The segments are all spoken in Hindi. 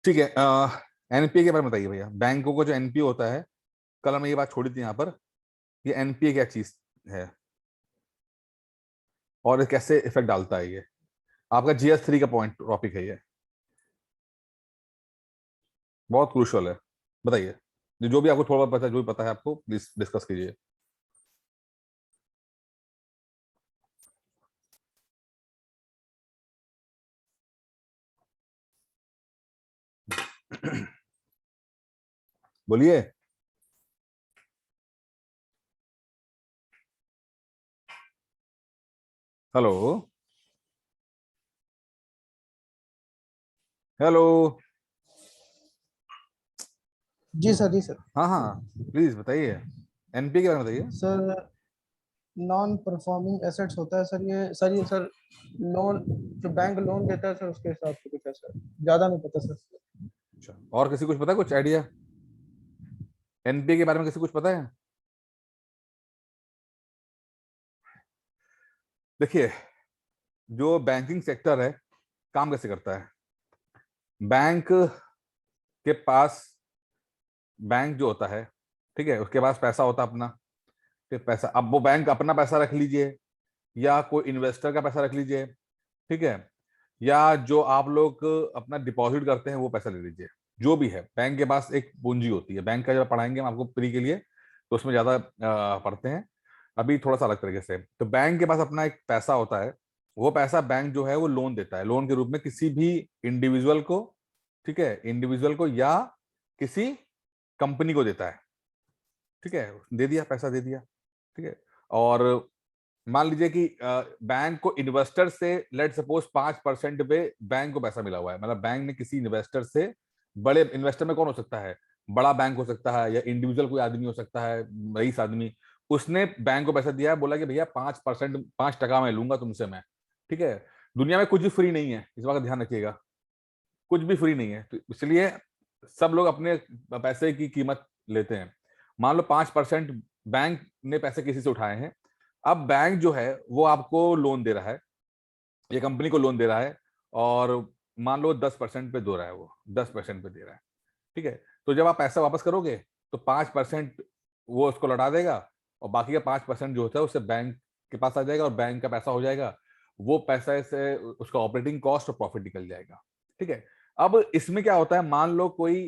ठीक है, एनपीए के बारे में बताइए भैया। बैंकों को जो एनपीए होता है, कल हमने ये बात छोड़ी थी यहाँ पर, ये एनपीए क्या चीज है और ये कैसे इफेक्ट डालता है। ये आपका जीएस 3 का पॉइंट टॉपिक है, ये बहुत क्रूशियल है। बताइए, जो भी आपको थोड़ा बहुत पता है, जो भी पता है आपको, प्लीज डिस्कस कीजिए। बोलिए। हेलो। हेलो। जी सर, जी सर। हाँ हाँ, प्लीज बताइए, एनपीए के बारे में बताइए। सर, नॉन परफॉर्मिंग एसेट्स होता है सर। ये सर लोन, जो बैंक लोन देता है सर, उसके हिसाब से कुछ है सर। ज्यादा नहीं पता सर। अच्छा, और किसी कुछ पता है, कुछ आइडिया एनपीए के बारे में, किसी कुछ पता है? देखिए, जो बैंकिंग सेक्टर है, काम कैसे करता है। बैंक के पास, बैंक जो होता है, ठीक है, उसके पास पैसा होता है अपना। फिर पैसा, अब वो बैंक अपना पैसा रख लीजिए या कोई इन्वेस्टर का पैसा रख लीजिए, ठीक है, या जो आप लोग अपना डिपॉजिट करते हैं वो पैसा ले लीजिए। जो भी है, बैंक के पास एक पूंजी होती है। बैंक का जब पढ़ाएंगे हम आपको प्री के लिए, तो उसमें ज्यादा पढ़ते हैं। अभी थोड़ा सा अलग तरीके से, तो बैंक के पास अपना एक पैसा होता है। वो पैसा बैंक जो है वो लोन देता है, लोन के रूप में किसी भी इंडिविजुअल को, ठीक है, इंडिविजुअल को या किसी कंपनी को देता है। ठीक है, दे दिया, पैसा दे दिया, ठीक है। और मान लीजिए कि बैंक को इन्वेस्टर से, लेट सपोज 5% पे बैंक को पैसा मिला हुआ है। मतलब बैंक ने किसी इन्वेस्टर से, बड़े इन्वेस्टर में कौन हो सकता है, बड़ा बैंक हो सकता है या इंडिविजुअल कोई आदमी हो सकता है, रईस आदमी, उसने बैंक को पैसा दिया है, बोला कि भैया 5%, 5% मैं लूंगा तुमसे मैं। ठीक है, दुनिया में कुछ भी फ्री नहीं है, इस बात का ध्यान रखिएगा। कुछ भी फ्री नहीं है, तो इसलिए सब लोग अपने पैसे की कीमत लेते हैं। मान लो 5% बैंक ने पैसे किसी से उठाए हैं। अब बैंक जो है वो आपको लोन दे रहा है, ये कंपनी को लोन दे रहा है, और मान लो 10% पे दे रहा है, वो 10% पे दे रहा है। ठीक है, तो जब आप पैसा वापस करोगे तो 5% वो उसको लौटा देगा, और बाकी का 5% जो होता है उससे बैंक के पास आ जाएगा और बैंक का पैसा हो जाएगा। वो पैसा से उसका ऑपरेटिंग कॉस्ट और प्रॉफिट निकल जाएगा। ठीक है, अब इसमें क्या होता है, मान लो कोई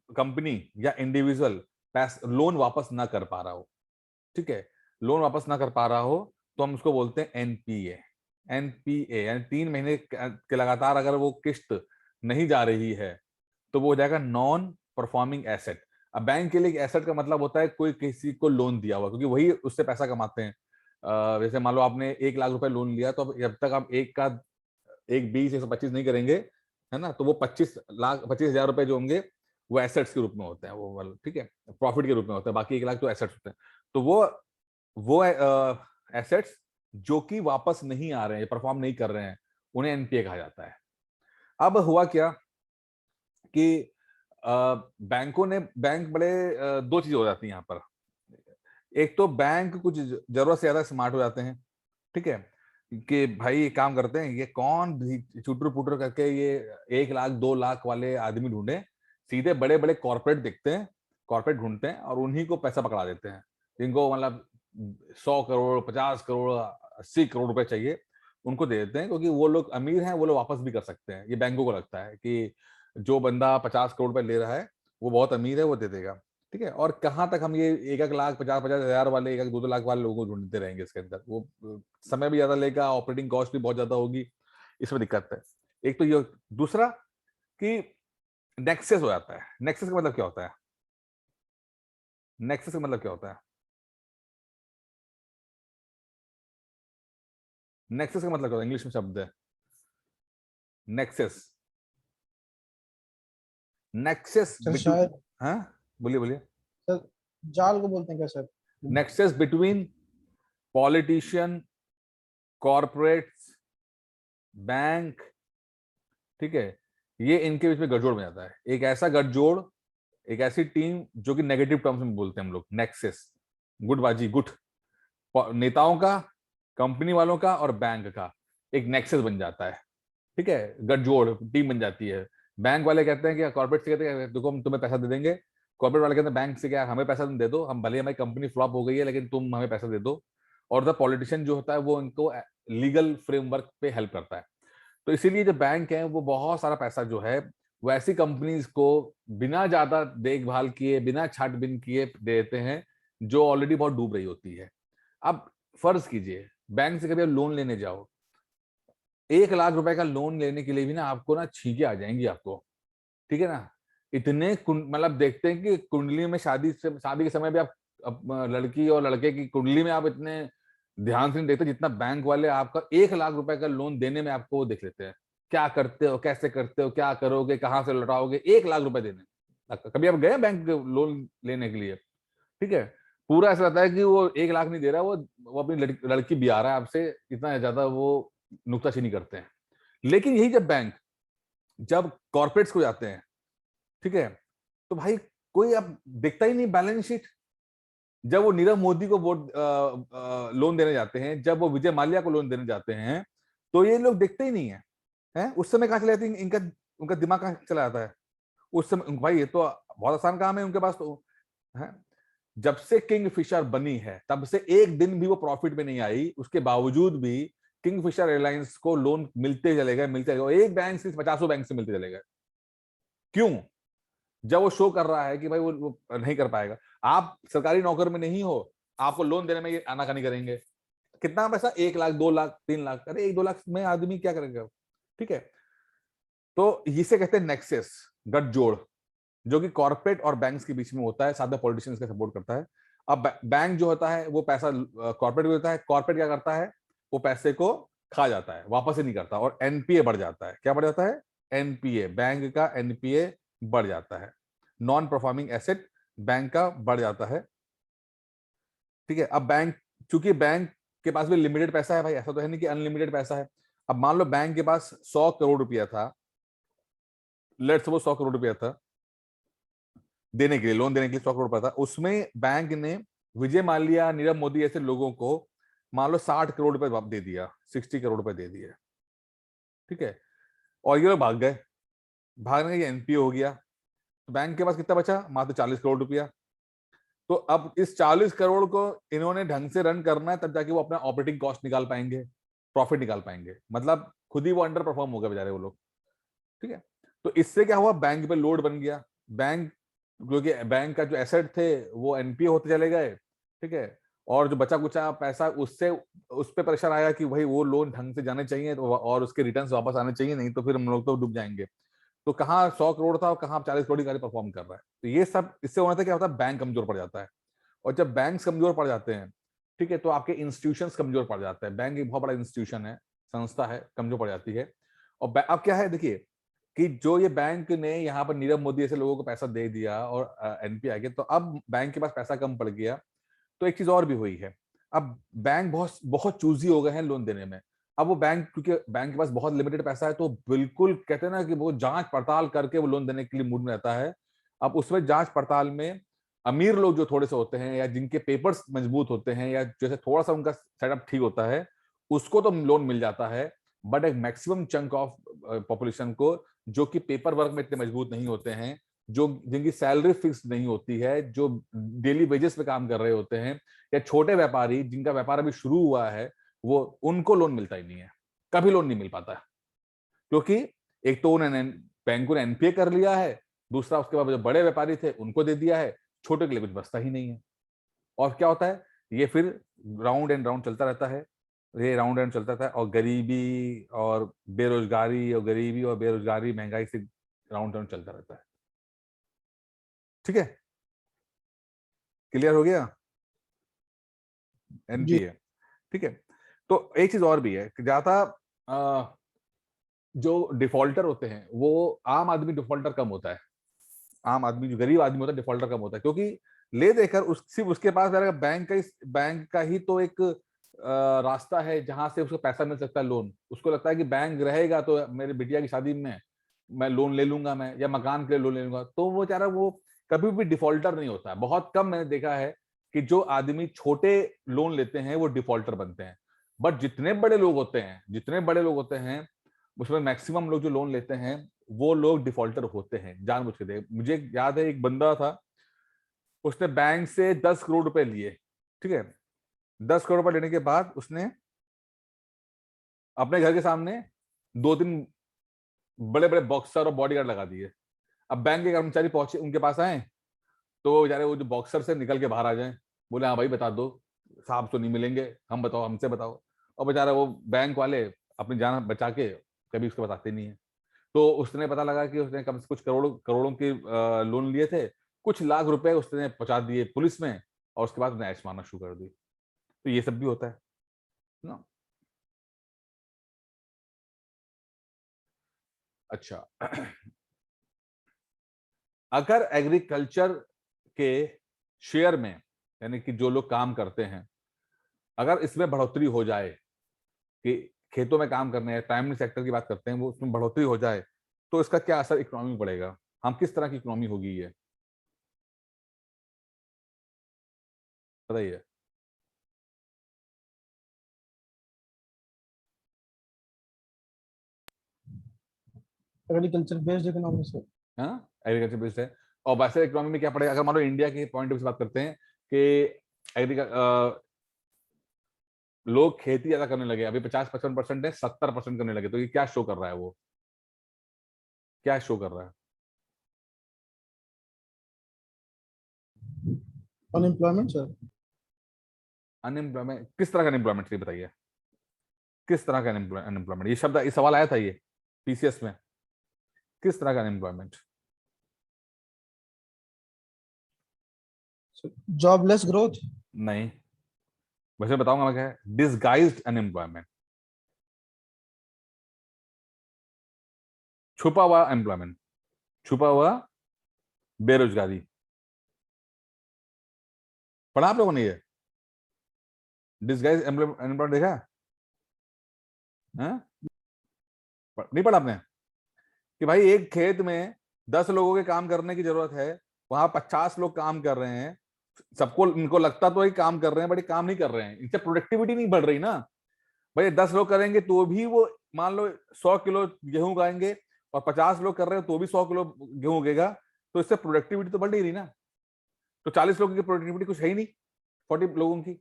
कंपनी या इंडिविजुअल पैसा लोन वापस ना कर पा रहा हो, ठीक है, लोन वापस ना कर पा रहा हो, तो हम उसको बोलते हैं एनपीए। एनपीए यानी 3 महीने के लगातार अगर वो किस्त नहीं जा रही है, तो वो हो जाएगा नॉन परफॉर्मिंग एसेट। अब बैंक के लिए एक एसेट का मतलब होता है कोई किसी को लोन दिया हुआ, क्योंकि वही उससे पैसा कमाते हैं। जैसे मान लो आपने 1 लाख रुपए लोन लिया, तो अब जब तक आप एक का एक 20, 125 नहीं करेंगे, है ना, तो वो 25 लाख, 25,000 रुपए जो होंगे, वो एसेट्स के रूप में होते हैं, वो वाला, ठीक है, प्रॉफिट के रूप में होता है। बाकी 1 लाख तो एसेट्स होते हैं। तो वो एसेट्स जो कि वापस नहीं आ रहे हैं, परफॉर्म नहीं कर रहे हैं, उन्हें एनपीए कहा जाता है। अब हुआ क्या कि बैंकों ने, बैंक बड़े, दो चीजें हो जाती हैं यहाँ पर। एक तो बैंक कुछ जरूरत से ज्यादा स्मार्ट हो जाते हैं, ठीक है, कि भाई ये काम करते हैं, ये कौन भी चुटर पुटर करके ये 1 लाख 2 लाख वाले आदमी ढूंढे, सीधे बड़े बड़े कॉर्पोरेट दिखते हैं, कॉर्पोरेट ढूंढते हैं और उन्हीं को पैसा पकड़ा देते हैं, जिनको मतलब 100 करोड़, 50 करोड़, 80 करोड़ रुपए चाहिए, उनको दे देते हैं, क्योंकि वो लोग अमीर हैं, वो लोग वापस भी कर सकते हैं। ये बैंकों को लगता है कि जो बंदा 50 करोड़ रुपए ले रहा है वो बहुत अमीर है, वो दे देगा। ठीक है, और कहाँ तक हम ये 1 1 लाख, 50 50 हजार वाले, 1 1 2 2 लाख वाले लोगों को ढूंढते रहेंगे इसके अंदर, वो समय भी ज्यादा लेगा, ऑपरेटिंग कॉस्ट भी बहुत ज्यादा होगी, इसमें दिक्कत है। एक तो ये, दूसरा कि नेक्सेस हो जाता है। नेक्सेस का मतलब क्या होता है, नेक्सेस का मतलब क्या होता है, नेक्सेस का मतलब क्या होता है, इंग्लिश में शब्द है नेक्सेस। नेक्सेस सर बिटवीन, शायद, हाँ, बोलिए बोलिए। सर जाल को बोलते हैं क्या sir? Nexus between politician, corporates, bank, ठीक है, ये इनके बीच में गठजोड़ में जाता है। एक ऐसा गठजोड़, एक ऐसी टीम जो कि नेगेटिव टर्म्स में बोलते हैं हम लोग, नेक्सेस, गुटबाजी, गुट, नेताओं का, कंपनी वालों का और बैंक का एक नेक्सेस बन जाता है। ठीक है, गठजोड़ टीम बन जाती है। बैंक वाले कहते हैं कि कॉर्पोरेट से कहते हैं देखो हम तुम्हें पैसा दे देंगे, कॉर्पोरेट वाले कहते हैं बैंक से क्या हमें पैसा तुम दे दो, हम भले हमारी कंपनी फ्लॉप हो गई है लेकिन तुम हमें पैसा दे दो। और द पॉलिटिशियन जो होता है वो इनको लीगल फ्रेमवर्क पे हेल्प करता है। तो इसीलिए जो बैंक है वो बहुत सारा पैसा जो है वो ऐसी कंपनीज को बिना ज्यादा देखभाल किए, बिना छाटबीन किए देते हैं जो ऑलरेडी बहुत डूब रही होती है। अब फर्ज कीजिए बैंक से कभी आप लोन लेने जाओ, 1 लाख रुपए का लोन लेने के लिए भी ना आपको ना छींके आ जाएंगी आपको, ठीक है ना। इतने मतलब देखते हैं कि कुंडली में शादी के समय भी आप लड़की और लड़के की कुंडली में आप इतने ध्यान से नहीं देखते जितना बैंक वाले आपका 1 लाख रुपए का लोन देने में आपको वो देख लेते हैं। क्या करते हो, कैसे करते हो, क्या करोगे, कहाँ से लौटाओगे, 1 लाख रुपए देने। कभी आप गए बैंक लोन लेने के लिए, ठीक है। पूरा ऐसा लगता है कि वो 1 लाख नहीं दे रहा, वो अपनी लड़की बिया रहा है आपसे, इतना ज्यादा वो नुक्ताचीनी करते हैं। लेकिन यही जब बैंक जब कॉर्पोरेट्स को जाते हैं, ठीक है, तो भाई कोई अब देखता ही नहीं बैलेंस शीट। जब वो नीरव मोदी को वोट लोन देने जाते हैं, जब वो विजय माल्या को लोन देने जाते हैं, तो ये लोग देखते ही नहीं है, हैं? उस समय कहाँ चले जाते हैं इनका, उनका दिमाग कहाँ चला जाता है उस समय। भाई ये तो बहुत आसान काम है उनके पास तो है। जब से किंग फिशर बनी है तब से एक दिन भी वो प्रॉफिट में नहीं आई, उसके बावजूद भी किंग फिशर एयरलाइंस को लोन मिलते चले गए, मिलते चले गए, एक बैंक से 50 बैंक से मिलते चले गए। क्यों? जब वो शो कर रहा है कि भाई वो नहीं कर पाएगा। आप सरकारी नौकर में नहीं हो, आपको लोन देने में ये आनाकानी करेंगे। कितना पैसा, 1 लाख, 2 लाख, 3 लाख, अरे 1-2 लाख में आदमी क्या करेगा, ठीक है। तो इसे कहते हैं नेक्सस, गठजोड़, जो कि कॉर्पोरेट और बैंक्स के बीच में होता है, साथ में पॉलिटिशियंस का सपोर्ट करता है। अब बैंक जो होता है वो पैसा कॉर्पोरेट को देता है, कॉर्पोरेट क्या करता है, वो पैसे को खा जाता है, वापस ही नहीं करता, और एनपीए बढ़ जाता है। क्या बढ़ जाता है? एनपीए, बैंक का एनपीए बढ़ जाता है, नॉन परफॉर्मिंग एसेट बैंक का बढ़ जाता है, ठीक है। अब बैंक, चूंकि बैंक के पास भी लिमिटेड पैसा है भाई, ऐसा तो है नहीं कि अनलिमिटेड पैसा है। अब मान लो बैंक के पास 100 करोड़ रुपया था, लेट्स सपोज 100 करोड़ रुपया था देने के लिए, लोन देने के लिए 100 करोड़ रुपया था, उसमें बैंक ने विजय माल्या, नीरव मोदी ऐसे लोगों को मान लो 60 करोड़ रुपए दे दिया, 60 करोड़ रुपए दे दिए, ठीक है। और ये लोग भाग गए, भागने का एनपीए हो गया, तो बैंक के पास कितना बचा? मात्र 40 करोड़ रुपया। तो अब इस 40 करोड़ को इन्होंने ढंग से रन करना है, तब जाके वो अपना ऑपरेटिंग कॉस्ट निकाल पाएंगे, प्रॉफिट निकाल पाएंगे। मतलब खुद ही वो अंडर परफॉर्म हो गए बेचारे वो लोग, ठीक है। तो इससे क्या हुआ, बैंक पे लोड बन गया। बैंक, क्योंकि बैंक का जो एसेट थे वो एनपीए होते चले गए, ठीक है। और जो बचा कुचा पैसा, उससे उस पर प्रेशर आया कि भाई वो लोन ढंग से जाने चाहिए तो, और उसके रिटर्न्स वापस आने चाहिए, नहीं तो फिर हम लोग तो डूब जाएंगे। तो कहाँ 100 करोड़ था और कहाँ 40 करोड़ की गाड़ी परफॉर्म कर रहा है। तो ये सब इससे होना था, क्या होता है, बैंक कमजोर पड़ जाता है। और जब बैंक कमजोर पड़ जाते हैं, ठीक है, तो आपके इंस्टीट्यूशंस कमजोर पड़ जाते हैं। बैंक एक बहुत बड़ा इंस्टीट्यूशन है, संस्था है, कमजोर पड़ जाती है। और अब क्या है, देखिए कि जो ये बैंक ने यहाँ पर नीरव मोदी ऐसे लोगों को पैसा दे दिया और एनपी आ गया, तो अब बैंक के पास पैसा कम पड़ गया। तो एक चीज और भी हुई है, अब बैंक बहुत बहुत चूजी हो गए हैं लोन देने में। अब वो बैंक, क्योंकि बैंक के पास बहुत लिमिटेड पैसा है, तो बिल्कुल कहते हैं ना कि वो जांच पड़ताल करके वो लोन देने के लिए मूड में रहता है। अब उसमें जांच पड़ताल में अमीर लोग जो थोड़े से होते हैं, या जिनके पेपर्स मजबूत होते हैं, या जैसे थोड़ा सा उनका सेटअप ठीक होता है, उसको तो लोन मिल जाता है। बट एक मैक्सिमम चंक ऑफ पॉपुलेशन को, जो कि पेपर वर्क में इतने मजबूत नहीं होते हैं, जो जिनकी सैलरी फिक्स नहीं होती है, जो डेली वेजेस पे काम कर रहे होते हैं, या छोटे व्यापारी जिनका व्यापार अभी शुरू हुआ है, वो उनको लोन मिलता ही नहीं है, कभी लोन नहीं मिल पाता है। क्योंकि एक तो उन्होंने बैंकों ने एनपीए कर लिया है, दूसरा उसके बाद जो बड़े व्यापारी थे उनको दे दिया है, छोटे के लिए कुछ बचता ही नहीं है। और क्या होता है, ये फिर राउंड एंड राउंड चलता रहता है, ये राउंड एंड चलता रहता है, और गरीबी और बेरोजगारी, और गरीबी और बेरोजगारी, महंगाई से राउंड राउंड चलता रहता है, ठीक है। क्लियर हो गया जी एनपीए, ठीक है। तो एक चीज और भी है कि ज्यादा जो डिफॉल्टर होते हैं, वो आम आदमी डिफॉल्टर कम होता है। आम आदमी, जो गरीब आदमी होता है, डिफॉल्टर कम होता है, क्योंकि ले देकर सिर्फ उसके पास बैंक का ही तो एक रास्ता है जहां से उसको पैसा मिल सकता है, लोन। उसको लगता है कि बैंक रहेगा तो मेरी बिटिया की शादी में मैं लोन ले लूंगा, मैं या मकान के लिए लोन ले लूंगा, तो वो बेचारा वो कभी भी डिफॉल्टर नहीं होता है। बहुत कम मैंने देखा है कि जो आदमी छोटे लोन लेते हैं वो डिफॉल्टर बनते हैं। बट जितने बड़े लोग होते हैं, जितने बड़े लोग होते हैं, उसमें मैक्सिमम लोग जो लोन लेते हैं वो लोग डिफॉल्टर होते हैं जानबूझ के। मुझे याद है एक बंदा था, उसने बैंक से 10 करोड़ रुपए लिए, ठीक है। 10 करोड़ रुपए लेने के बाद उसने अपने घर के सामने 2-3 बड़े बड़े बॉक्सर और बॉडीगार्ड लगा दिए। अब बैंक के कर्मचारी पहुंचे, उनके पास आए, तो वो बेचारे वो जो बॉक्सर से निकल के बाहर आ जाए, बोले हाँ भाई बता दो, साहब तो नहीं मिलेंगे, हम बताओ, हमसे बताओ। और बेचारा वो बैंक वाले अपनी जान बचा के कभी उसको बताते नहीं है। तो उसने पता लगा कि उसने कम से कुछ करोड़ों के लोन लिए थे, कुछ लाख रुपए उसने पहुंचा दिए पुलिस में, और उसके बाद उसने ऐश मारना शुरू कर दी। तो ये सब भी होता है ना। अच्छा, अगर एग्रीकल्चर के शेयर में, यानी कि जो लोग काम करते हैं, अगर इसमें बढ़ोतरी हो जाए, कि खेतों में काम करने हैं, प्राइमरी सेक्टर की बात करते हैं, वो उसमें बढ़ोतरी हो जाए, तो इसका क्या असर इकोनॉमी में पड़ेगा? हम किस तरह की इकोनॉमी होगी ये बताइए। एग्रीकल्चर बेस्ड इकोनॉमी से। हाँ, एग्रीकल्चर बेस्ड है। और वैसे इकोनॉमी में क्या पड़ेगा, अगर मान लो इंडिया के पॉइंट ऑफ व्यू से बात करते हैं कि एग्रीकल्चर लोग खेती ज्यादा करने लगे, अभी 50-55% है, 70% करने लगे, तो ये क्या शो कर रहा है? वो क्या शो कर रहा है? Unemployment sir. अनएम्प्लॉयमेंट किस तरह का अनएम्प्लॉयमेंट, ये बताइए। किस तरह का अनएम्प्लॉयमेंट, ये शब्द, ये सवाल आया था ये पीसीएस में, किस तरह का अनएम्प्लॉयमेंट? Jobless growth. नहीं, वैसे बताऊंगा मैं क्या है, डिसगाइज्ड अनएम्प्लॉयमेंट, छुपा हुआ एम्प्लॉयमेंट, छुपा हुआ बेरोजगारी। पढ़ा आप लोगों ने ये डिसगाइज अनएम्प्लॉयमेंट देखा है? हाँ? नहीं पढ़ा आपने? कि भाई एक खेत में 10 लोगों के काम करने की जरूरत है, वहां 50 लोग काम कर रहे हैं, सबको इनको लगता तो ही काम कर रहे हैं, बट ये काम नहीं कर रहे हैं, इनसे प्रोडक्टिविटी नहीं बढ़ रही ना। भाई 10 लोग करेंगे तो भी वो, मान लो 100 किलो गेहूं उगाएंगे, और 50 लोग कर रहे हैं तो भी 100 किलो गेहूं उगेगा, तो इससे प्रोडक्टिविटी तो बढ़ नहीं रही ना। तो 40 लोगों की प्रोडक्टिविटी कुछ है ही नहीं 40 लोगों की,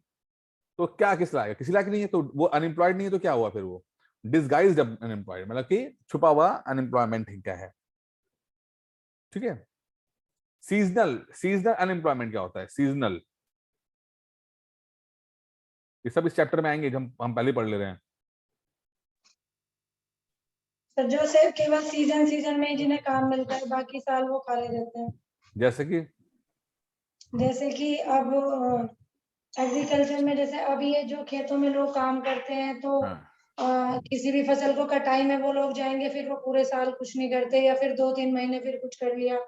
तो क्या किस लायक, किसी लायक नहीं है, तो वो अनएम्प्लॉयड नहीं है, तो क्या हुआ फिर? वो डिसगाइज्ड अनएम्प्लॉयड, मतलब कि छुपा हुआ अनएम्प्लॉयमेंट ही क्या है, ठीक है। सीजनल, सीजनल अनएम्प्लॉयमेंट क्या होता है? सीजनल, ये सब इस चैप्टर में आएंगे, जो हम पहले पढ़ ले रहे हैं। सर जो सिर्फ केवल सीजन सीजन में ही जिन्हें काम मिलता है, बाकी साल वो खाली रहते हैं। जैसे कि जैसे कि अब एग्रीकल्चर में, जैसे अब ये जो खेतों में लोग काम करते हैं, तो हाँ, किसी भी फसल को कटाई में वो लोग जाएंगे, फिर वो पूरे साल कुछ नहीं करते, या फिर 2-3 महीने फिर कुछ कर लिया,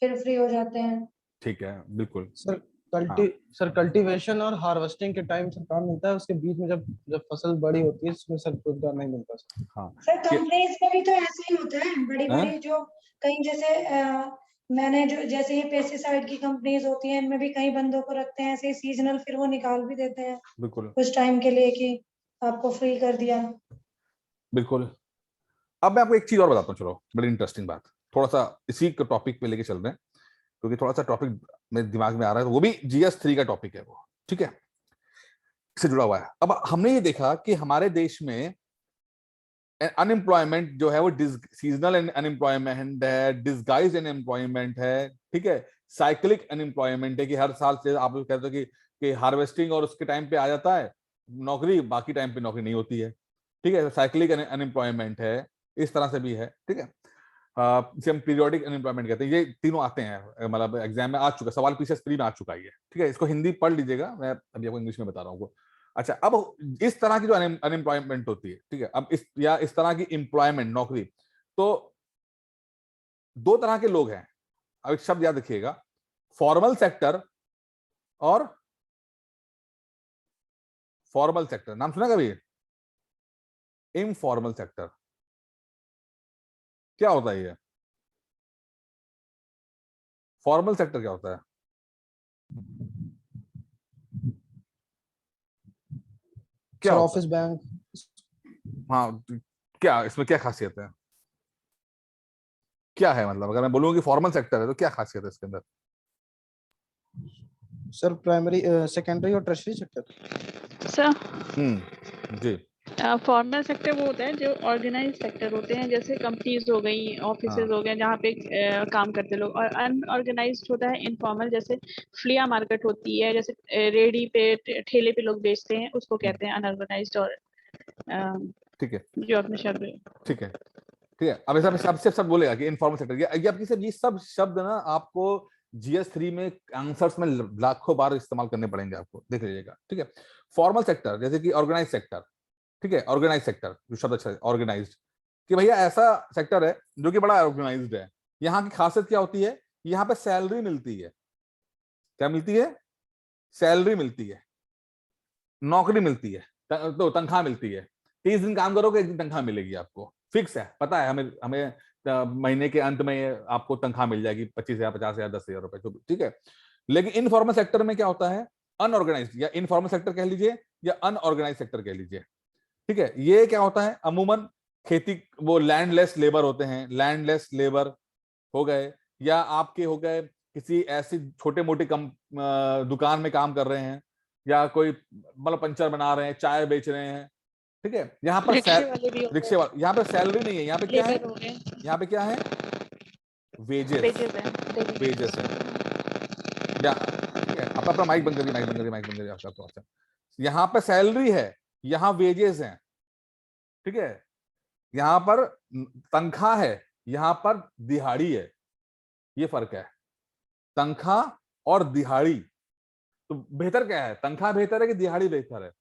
फिर फ्री हो जाते हैं। ठीक है, बिल्कुल। सर हाँ, सर कल्टीवेशन और हार्वेस्टिंग के टाइम सर काम मिलता है, उसके बीच में जब जब फसल बड़ी होती है उसमें सर रोजगार नहीं मिलता सर। हाँ, सर कि कंपनीज में भी तो ऐसे ही होता है, बड़ी हाँ? बड़ी जो कहीं, जैसे मैंने जो, जैसे ये पेस्टिसाइड की कंपनीज होती हैं, इनमें भी कई बंदों को रखते हैं ऐसे सीजनल, फिर वो निकाल भी देते हैं बिल्कुल, कुछ टाइम के लिए कि आपको फ्री कर दिया। बिल्कुल। अब मैं आपको एक चीज और बताता हूँ, चलो, बड़ी इंटरेस्टिंग बात, थोड़ा सा इसी टॉपिक पे लेके चल रहे हैं, क्योंकि थोड़ा सा टॉपिक मेरे दिमाग में आ रहा है, वो भी जीएस 3 का टॉपिक है वो, ठीक है, इससे जुड़ा हुआ है। अब हमने ये देखा कि हमारे देश में अनएम्प्लॉयमेंट जो है वो सीजनल अनएम्प्लॉयमेंट है, डिसगाइज अनएम्प्लॉयमेंट है, ठीक है, साइक्लिक अनएम्प्लॉयमेंट है, कि हर साल से आप लोग कहते हो कि हार्वेस्टिंग और उसके टाइम पे आ जाता है नौकरी, बाकी टाइम पे नौकरी नहीं होती है, ठीक है, साइक्लिक अनएम्प्लॉयमेंट है, इस तरह से भी है, ठीक है। इसे हम पीरियोडिक अनएम्प्लॉयमेंट कहते हैं। ये तीनों आते हैं, मतलब एग्जाम में आ चुका, सवाल पीछे स्क्रीन में आ चुका है ये, ठीक है, इसको हिंदी पढ़ लीजिएगा, मैं अभी आपको इंग्लिश में बता रहा हूँ। अच्छा, अब इस तरह की जो अनएम्प्लॉयमेंट होती है, ठीक है, अब इस तरह की एम्प्लॉयमेंट, नौकरी, तो दो तरह के लोग हैं। अब एक शब्द याद रखिएगा, फॉर्मल सेक्टर और फॉर्मल सेक्टर, नाम सुना कभी? इनफॉर्मल सेक्टर, क्या होता है ये? फॉर्मल सेक्टर क्या होता है? क्या सर होता ऑफिस बैंक। है? हाँ, क्या इसमें क्या खासियत है? क्या है, मतलब अगर मैं बोलूँ कि फॉर्मल सेक्टर है तो क्या खासियत है इसके अंदर? सर प्राइमरी, सेकेंडरी और टर्शरी सेक्टर। सर जी फॉर्मल सेक्टर वो होता है जो ऑर्गेनाइज सेक्टर होते हैं, जैसे कंपनीज हो गई, ऑफिसेज हो गए, जहाँ पे काम करते लोग। और अनऑर्गेनाइज्ड होता है इनफॉर्मल, जैसे फ्लिया मार्केट होती है, जैसे रेडी पे ठेले पे लोग बेचते हैं, उसको कहते हैं अनऑर्गेनाइज्ड। और ठीक है जो अपने शब्द ठीक है ठीक है। अब ऐसा अब सिर्फ सब बोलेगा कि इनफॉर्मल सेक्टर, ये आपकी सब, ये सब शब्द ना आपको GS3 में आंसर्स में लाखों बार इस्तेमाल करने पड़ेंगे, आपको देख लीजिएगा। ठीक है, फॉर्मल सेक्टर जैसे कि ऑर्गेनाइज सेक्टर, ठीक है, ऑर्गेनाइज सेक्टर जो शब्द अच्छा है ऑर्गेनाइज्ड, कि भैया ऐसा सेक्टर है जो कि बड़ा ऑर्गेनाइज्ड है। यहाँ की खासियत क्या होती है, यहाँ पे सैलरी मिलती है। क्या मिलती है? सैलरी मिलती है, नौकरी मिलती है, तो तनख्वाह मिलती है। 30 दिन काम करोगे, एक दिन तनख्वाह मिलेगी आपको, फिक्स है, पता है हमें हमें महीने के अंत में आपको तनख्वाह मिल जाएगी 25,000, 50,000, 10,000 रुपए, तो ठीक है। लेकिन इनफॉर्मल सेक्टर में क्या होता है, अनऑर्गेनाइज, या इनफॉर्मल सेक्टर कह लीजिए या अनऑर्गेनाइज सेक्टर कह लीजिए। ठीक है, ये क्या होता है, अमूमन खेती, वो लैंडलेस लेबर होते हैं, लैंडलेस लेबर हो गए, या आपके हो गए किसी ऐसी छोटे मोटे दुकान में काम कर रहे हैं, या कोई मतलब पंचर बना रहे हैं, चाय बेच रहे हैं। ठीक है, यहाँ पर रिक्शे वाले भी होते रिक्शे वाले, यहाँ पे सैलरी नहीं है, यहाँ पे हैं, क्या है, लेबर हो गए, यहाँ पे क्या है, वेजेस, वेजेस हैं, वेजेस है। या ठीक है, आप अपना माइक बंद करिए, माइक बंद करिए, माइक बंद करिए आपका, तो अच्छा, यहाँ पे सैलरी है, यहाँ वेजेस हैं। ठीक है, यहाँ पर तनख्वाह है, यहाँ पर दिहाड़ी है, ये फर्क है, तनख्वाह और दिहाड़ी। तो बेहतर क्या है, तनख्वाह बेहतर है कि दिहाड़ी बेहतर है?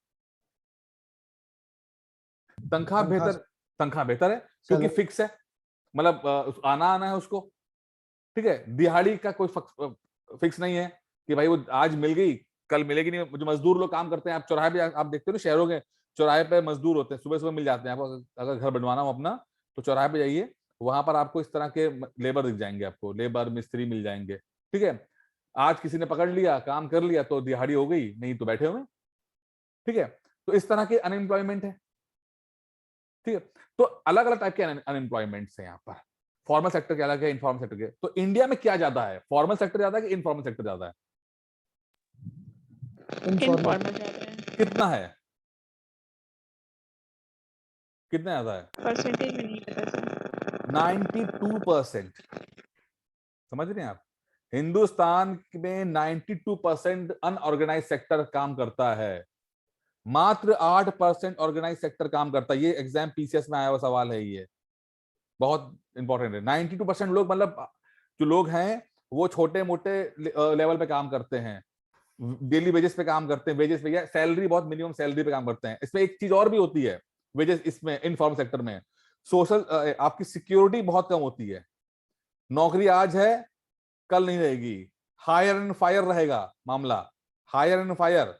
तनख्वाह बेहतर, तनख्वाह बेहतर है क्योंकि सैलरी। फिक्स है, मतलब आना आना है उसको। ठीक है, दिहाड़ी का कोई फिक्स नहीं है कि भाई वो आज मिल गई कल मिलेगी नहीं। जो मजदूर लोग काम करते हैं, आप चौराहे पे आप देखते हो ना, शहरों के चौराहे पे मजदूर होते हैं, सुबह सुबह मिल जाते हैं आपको। अगर घर बनवाना हो अपना, तो चौराहे पे जाइए, वहां पर आपको इस तरह के लेबर दिख जाएंगे, आपको लेबर मिस्त्री मिल जाएंगे। ठीक है, आज किसी ने पकड़ लिया, काम कर लिया तो दिहाड़ी हो गई, नहीं तो बैठे हुए। ठीक है, तो इस तरह के अनएम्प्लॉयमेंट है। ठीक है, तो अलग अलग टाइप के अनएम्प्लॉयमेंट है यहाँ पर। फॉर्मल सेक्टर के अलग है, इनफॉर्मल सेक्टर के। तो इंडिया में क्या ज्यादा है, फॉर्मल सेक्टर ज्यादा है कि इनफॉर्मल सेक्टर ज्यादा है? इनफॉर्मल ज्यादा है। कितना है, कितना ज्यादा है? परसेंटेज में नहीं पता सर। 92%। समझ रहे हैं आप, हिंदुस्तान में 92% अनऑर्गेनाइज सेक्टर काम करता है, मात्र 8% ऑर्गेनाइज सेक्टर काम करता है। ये एग्जाम PCS में आया हुआ सवाल है, ये बहुत इंपॉर्टेंट है। 92% लोग, मतलब जो लोग हैं वो छोटे मोटे लेवल पे काम करते हैं, डेली वेजेस पे काम करते हैं, वेजेस पे या सैलरी, बहुत मिनिमम सैलरी पे काम करते हैं। इसमें एक चीज और भी होती है वेजेस, इसमें इनफॉर्मल सेक्टर में सोशल, आपकी सिक्योरिटी बहुत कम होती है। नौकरी आज है, कल नहीं रहेगी, हायर एंड फायर रहेगा मामला, हायर एंड फायर,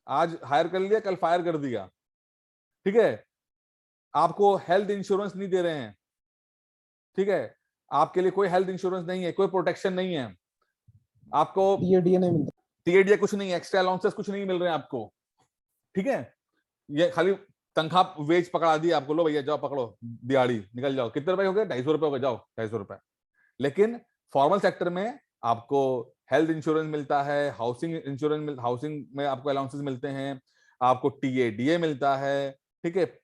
आज हायर कर लिया, कल फायर कर दिया। ठीक है, आपको हेल्थ इंश्योरेंस नहीं दे रहे हैं। ठीक है, आपके लिए कोई हेल्थ इंश्योरेंस नहीं है, कोई प्रोटेक्शन नहीं है, आपको टीएडीए नहीं मिलता। टीएडीए कुछ नहीं है, एक्स्ट्रा अलाउंसेस कुछ नहीं मिल रहे हैं आपको। ठीक है, ये खाली तनख्वाह वेज पकड़ा दी आपको, लो भैया जाओ पकड़ो दिहाड़ी, निकल जाओ। कितने रुपए हो गए, 250 रुपए हो गए, जाओ 250 रुपए। लेकिन फॉर्मल सेक्टर में आपको हेल्थ इंश्योरेंस मिलता है, हाउसिंग इंश्योरेंस, हाउसिंग में आपको अलाउंसेस मिलते हैं, आपको टीएडीए मिलता है। ठीक है,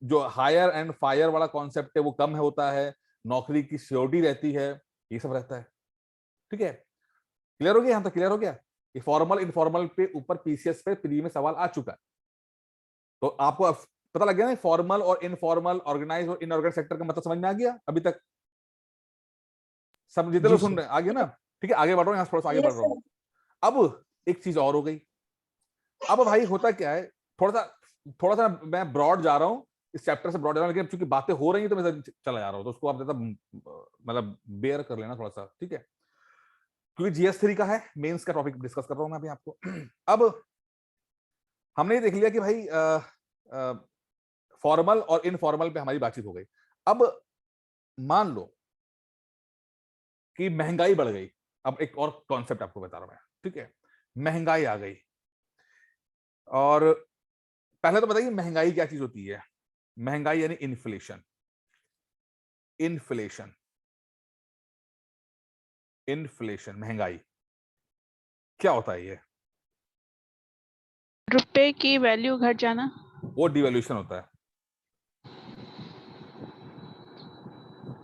जो हायर एंड फायर वाला कॉन्सेप्ट है वो कम होता है, नौकरी की सिक्योरिटी रहती है, ये सब रहता है। ठीक है, क्लियर हो गया, यहां तक क्लियर हो गया? ये फॉर्मल इनफॉर्मल पे ऊपर PCS पे प्री में सवाल आ चुका है, तो आपको पता लग गया ना, फॉर्मल और इनफॉर्मल, ऑर्गेनाइज और इनऑर्गेनाइज सेक्टर का मतलब समझ में आ गया अभी तक? सब जितने जी लोग सुन सर। रहे हैं, आ गया ना? ठीक है, आगे बढ़ रहा हूँ, यहाँ थोड़ा सा आगे बढ़ यस रहा हूँ। सर। अब एक चीज और हो गई। अब भाई होता क्या है, थोड़ा सा मैं ब्रॉड जा रहा हूँ, इस चैप्टर से ब्रॉड जा रहा हूँ, लेकिन चूंकि बातें हो रही हैं तो मैं चला जा रहा हूँ, तो उसको आप ज्यादा मतलब बेयर कर लेना थोड़ा सा। ठीक है, क्योंकि GS3 का है, मेंस का टॉपिक डिस्कस कर रहा हूं मैं अभी आपको। अब हमने ये देख लिया कि भाई फॉर्मल और इनफॉर्मल पे हमारी बातचीत हो गई। अब मान लो कि महंगाई बढ़ गई। अब एक और कॉन्सेप्ट आपको बता रहा हूं मैं। ठीक है, महंगाई आ गई, और पहले तो बताइए महंगाई क्या चीज होती है। महंगाई यानी इन्फ्लेशन, इन्फ्लेशन। इन्फ्लेशन, महंगाई क्या होता है ये? रुपए की वैल्यू घट जाना। वो डिवैल्यूशन होता है,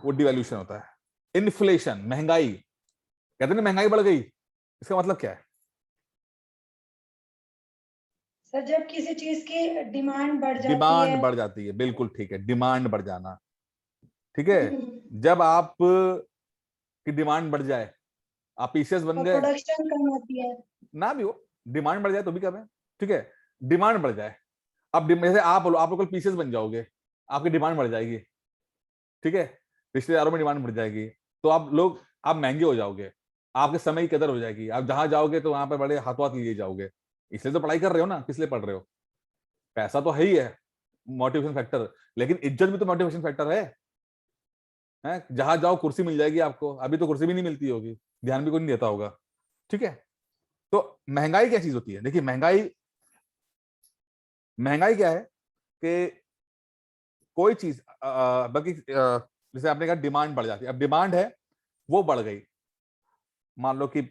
वो डिवैल्यूशन होता है। इन्फ्लेशन, महंगाई, कहते हैं ना महंगाई बढ़ गई, इसका मतलब क्या है? सर जब किसी चीज की डिमांड बढ़ जाती डिमांड है। बढ़ जाती है, बिल्कुल ठीक है, डिमांड बढ़ जाना। ठीक है, जब आप की डिमांड बढ़ जाए, आप पीसीएस बन और गए प्रोडक्शन कम होती है। ना भी हो, डिमांड बढ़ जाए तो भी कर रहे हैं। ठीक है, डिमांड बढ़ जाए, अब जैसे आप बोलो, आप लोग पीसीएस बन जाओगे, आपकी डिमांड बढ़ जाएगी। ठीक है, रिश्तेदारों में डिमांड बढ़ जाएगी, तो आप महंगे हो जाओगे, आपके समय की कदर हो जाएगी, आप जहां जाओगे तो वहां पर बड़े हाथों हाथ लिए जाओगे। इसलिए तो पढ़ाई कर रहे हो ना, किस लिए पढ़ रहे हो? पैसा तो है ही है मोटिवेशन फैक्टर, लेकिन इज्जत भी तो मोटिवेशन फैक्टर है। जहां जाओ कुर्सी मिल जाएगी आपको, अभी तो कुर्सी भी नहीं मिलती होगी, ध्यान भी कोई नहीं देता होगा। ठीक है, तो महंगाई क्या चीज होती है? देखिए, महंगाई महंगाई क्या है कि कोई चीज बल्कि जैसे आपने कहा डिमांड बढ़ जाती है, अब डिमांड है वो बढ़ गई, मान लो कि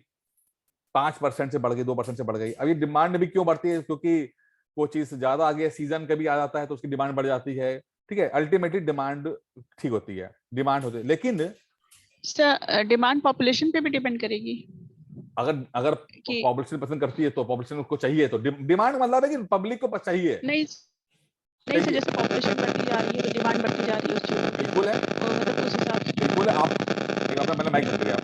5% से बढ़ गई, 2% से बढ़ गई। अब ये डिमांड भी क्यों बढ़ती है? क्योंकि वो चीज ज्यादा आ गई है, सीजन कभी आ जाता है तो उसकी डिमांड बढ़ जाती है। ठीक है, अल्टीमेटली डिमांड ठीक होती है, डिमांड होती है, लेकिन सर डिमांड पॉपुलेशन पे भी डिपेंड करेगी अगर अगर कि पॉपुलेशन पसंद करती है तो पॉपुलेशन को चाहिए, तो डिमांड मतलब है कि पब्लिक को चाहिए। नहीं। नहीं सर, चाहिए, जैसे पॉपुलेशन बढ़ती जा रही है तो डिमांड बढ़ती जा रही है उस चीज की, बिल्कुल है, तो मतलब उस हिसाब से। बिल्कुल है। आप एक अपना मैंने माइक बंद किया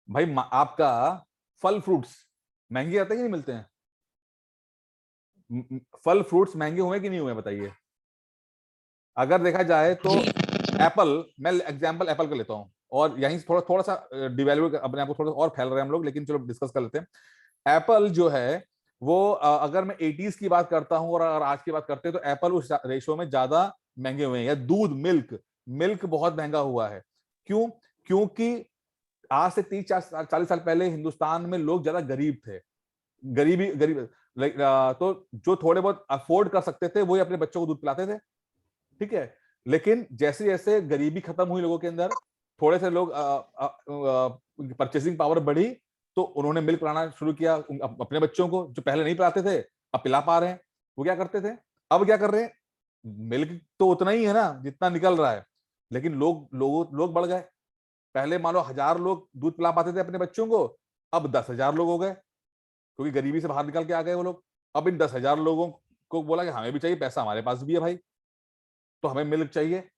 भाई, आपका फल फ्रूट्स महंगे आते हैं कि नहीं मिलते हैं? फल फ्रूट्स महंगे हुए कि नहीं हुए, बताइए। अगर देखा जाए तो एप्पल, मैं एग्जांपल एप्पल का लेता हूं, और यहीं से थोड़ा थोड़ा सा डिवैल्यू अपने आप को थोड़ा और फैल रहे हैं हम लोग, लेकिन चलो डिस्कस कर लेते हैं। एप्पल जो है वो अगर मैं 80s की बात करता हूं और अगर आज की बात करते हैं तो एप्पल उस रेशो में ज्यादा महंगे हुए हैं। या दूध, मिल्क, मिल्क बहुत महंगा हुआ है। क्यों? क्योंकि आज से 30-40 साल पहले हिंदुस्तान में लोग ज्यादा गरीब थे, गरीब तो जो थोड़े बहुत अफोर्ड कर सकते थे वही अपने बच्चों को दूध पिलाते थे। ठीक है, लेकिन जैसे जैसे गरीबी खत्म हुई लोगों के अंदर, थोड़े से लोग परचेसिंग पावर बढ़ी, तो उन्होंने मिल्क पिलाना शुरू किया अपने बच्चों को, जो पहले नहीं पिलाते थे अब पिला पा रहे हैं। वो क्या करते थे, अब क्या कर रहे हैं? मिल्क तो उतना ही है ना जितना निकल रहा है, लेकिन लोग बढ़ गए। पहले मान लो 1000 लोग दूध पिला पाते थे अपने बच्चों को, अब 10,000 लोग हो गए, क्योंकि गरीबी से बाहर निकल के आ गए वो लोग। अब इन 10,000 लोगों को बोला कि हमें भी चाहिए, पैसा हमारे पास भी है भाई, तो हमें मिल्क चाहिए।